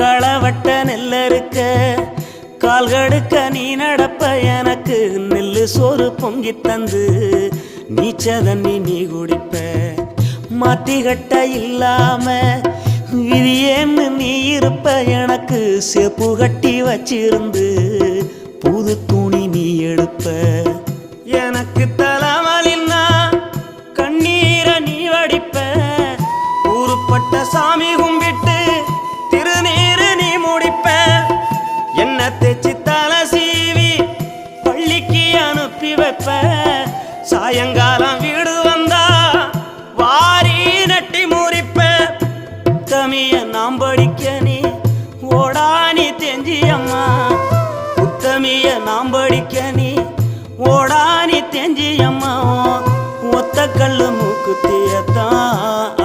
களவட்ட நெல்லறுக்க கால்கடுக்க நீ நடப்ப எனக்கு நெல்லு சோறு பொங்கி தந்து நீச்ச தண்ணி நீ குடிப்ப மாத்திகட்ட இல்லாம விதியேன்னு நீ இருப்ப எனக்கு சேப்பு கட்டி வச்சிருந்து புது துணி நீ எடுப்ப எனக்கு தலைவலின்னா கண்ணீரை நீ வடிப்ப ஊருப்பட்ட சாமி கும்பிட்டு திருநீரு நீ முடிப்ப என்ன தேச்சி தலை சீவி பள்ளிக்கு அனுப்பி வைப்ப சாயங்காலம் வீடு வந்தா வாரி நட்டி முறிப்ப உத்தமிய நாம் படிக்க நீ ஓடானி தெஞ்சியம்மா உத்தமிய நாம் படிக்க நீ ஓடானி தெஞ்சியம்மா ஒத்த கல்லு மூக்குத்தியத்தான்